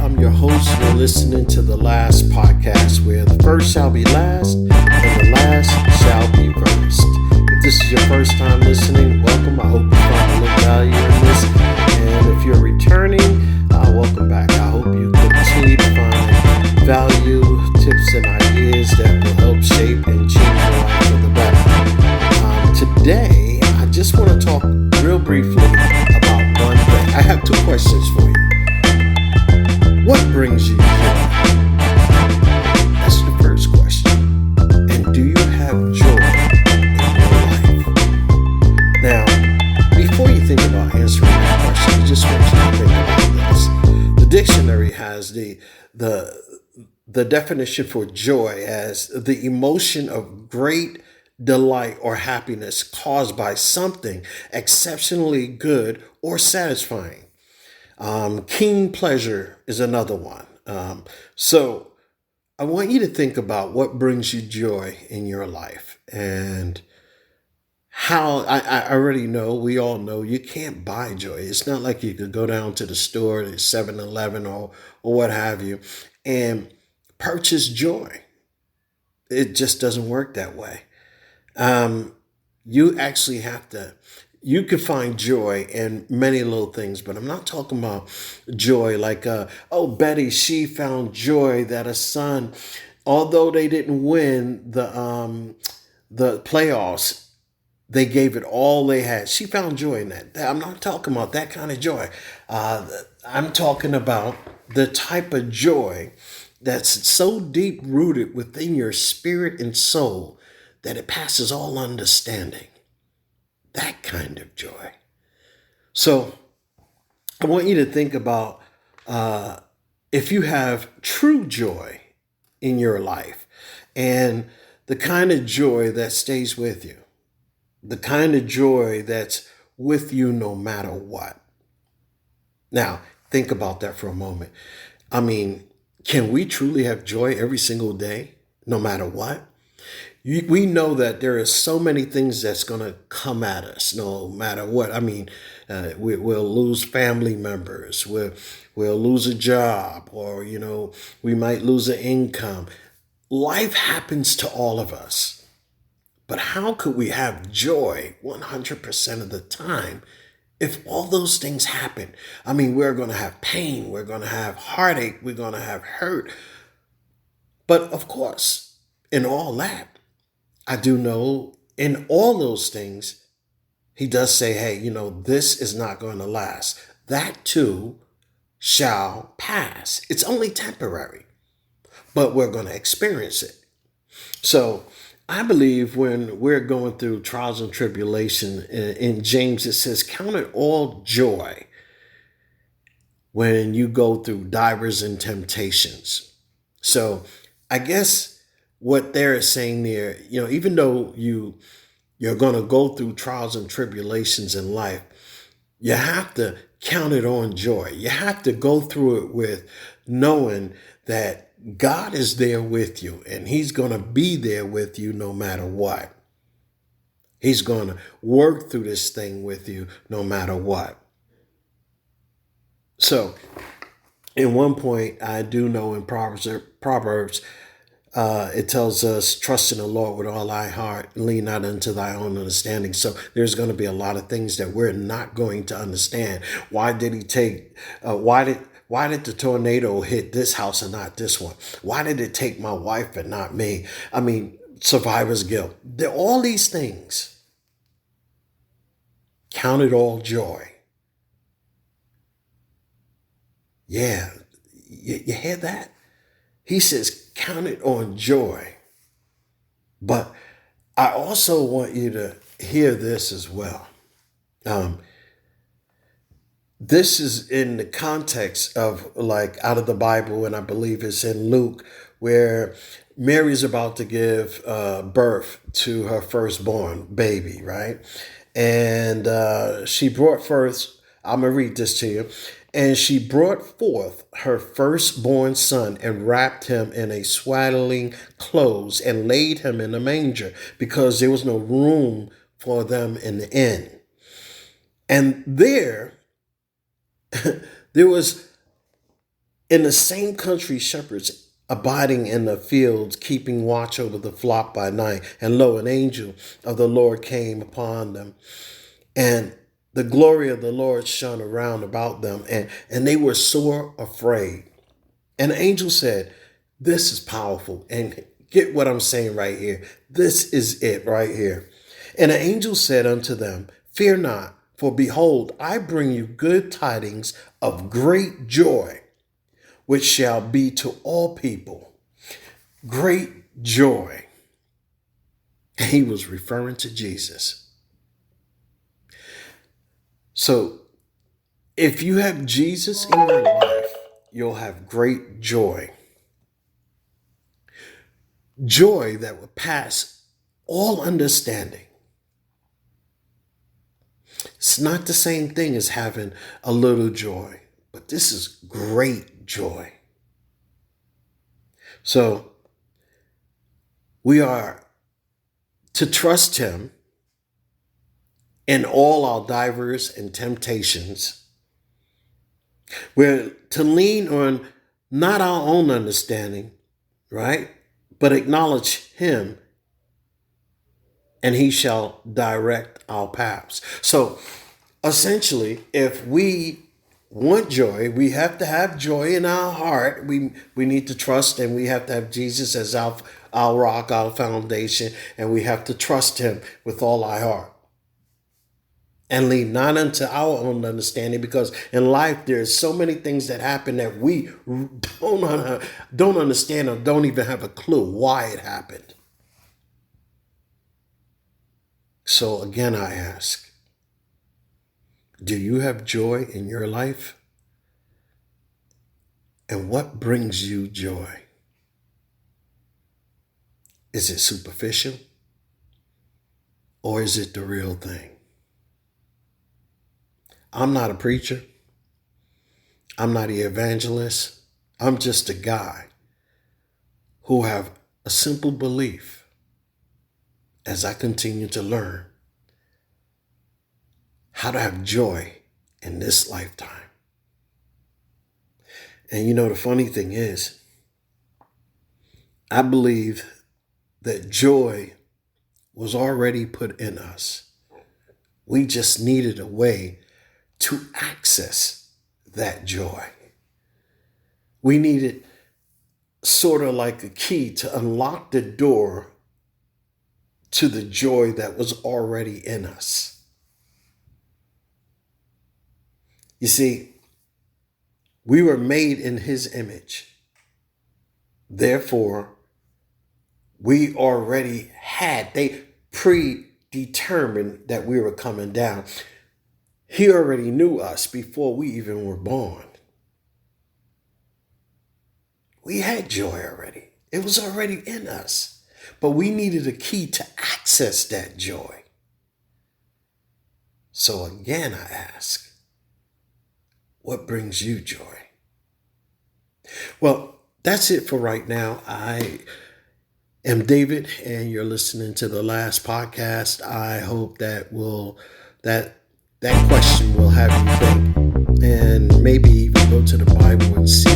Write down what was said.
I'm your host. You're listening to the last podcast where the first shall be last and the last shall be first. If this is your first time listening, welcome. I hope you find a little value in this. And if you're returning, welcome back. I hope you continue to find value, tips, and ideas that will help shape and change your life for the better. Today, I just want to talk real briefly about one thing. I have two questions for you. What brings you joy? That's the first question. And do you have joy in your life? Now, before you think about answering that question, I just want you to think about this. The dictionary has the definition for joy as the emotion of great delight or happiness caused by something exceptionally good or satisfying. Keen pleasure is another one. So I want you to think about what brings you joy in your life and how I already know, we all know you can't buy joy. It's not like you could go down to the store, the 7-Eleven or what have you, and purchase joy. It just doesn't work that way. You actually have to. You can find joy in many little things, but I'm not talking about joy like, Betty, she found joy that a son, although they didn't win the playoffs, they gave it all they had. She found joy in that. I'm not talking about that kind of joy. I'm talking about the type of joy that's so deep rooted within your spirit and soul that it passes all understanding. That kind of joy. So I want you to think about if you have true joy in your life and the kind of joy that stays with you, the kind of joy that's with you no matter what. Now, think about that for a moment. I mean, can we truly have joy every single day, no matter what? We know that there are so many things that's going to come at us, no matter what. I mean, we'll lose family members, we'll lose a job, or, we might lose an income. Life happens to all of us. But how could we have joy 100% of the time if all those things happen? I mean, we're going to have pain, we're going to have heartache, we're going to have hurt. But of course, in all that, I do know in all those things, he does say, hey, this is not going to last. That too shall pass. It's only temporary, but we're going to experience it. So I believe when we're going through trials and tribulation, in James, it says, count it all joy when you go through divers and temptations. So I guess what they're saying there, even though you're going to go through trials and tribulations in life, you have to count it on joy. You have to go through it with knowing that God is there with you and he's going to be there with you no matter what. He's going to work through this thing with you no matter what. So in one point, I do know in Proverbs, it tells us, trust in the Lord with all thy heart, lean not unto thy own understanding. So there's going to be a lot of things that we're not going to understand. Why did why did the tornado hit this house and not this one? Why did it take my wife and not me? I mean, survivor's guilt. All these things. Count it all joy. Yeah, you hear that? He says, count it on joy. But I also want you to hear this as well. This is in the context of like out of the Bible, and I believe it's in Luke, where Mary's about to give birth to her firstborn baby, right? And she brought forth, I'm going to read this to you. And she brought forth her firstborn son and wrapped him in a swaddling clothes and laid him in a manger because there was no room for them in the inn. And there was In the same country, shepherds abiding in the fields, keeping watch over the flock by night. And lo, an angel of the Lord came upon them, and the glory of the Lord shone around about them, and they were sore afraid. And the angel said, this is powerful. And get what I'm saying right here. This is it right here. And the angel said unto them, fear not, for behold, I bring you good tidings of great joy, which shall be to all people. Great joy. And he was referring to Jesus. So if you have Jesus in your life, you'll have great joy. Joy that will pass all understanding. It's not the same thing as having a little joy, but this is great joy. So we are to trust him in all our divers and temptations. We're to lean on not our own understanding, right? But acknowledge him, and he shall direct our paths. So essentially, if we want joy, we have to have joy in our heart. We need to trust, and we have to have Jesus as our rock, our foundation, and we have to trust him with all our heart. And lean not unto our own understanding, because in life there's so many things that happen that we don't understand or don't even have a clue why it happened. So again, I ask, do you have joy in your life? And what brings you joy? Is it superficial? Or is it the real thing? I'm not a preacher. I'm not an evangelist. I'm just a guy who have a simple belief as I continue to learn how to have joy in this lifetime. And you know, the funny thing is, I believe that joy was already put in us. We just needed a way to access that joy. We needed sort of like a key to unlock the door to the joy that was already in us. You see, we were made in his image. Therefore, we already they predetermined that we were coming down. He already knew us before we even were born. We had joy already. It was already in us. But we needed a key to access that joy. So again, I ask, what brings you joy? Well, that's it for right now. I am David, and you're listening to the last podcast. I hope that that question will have you think, and maybe even go to the Bible and see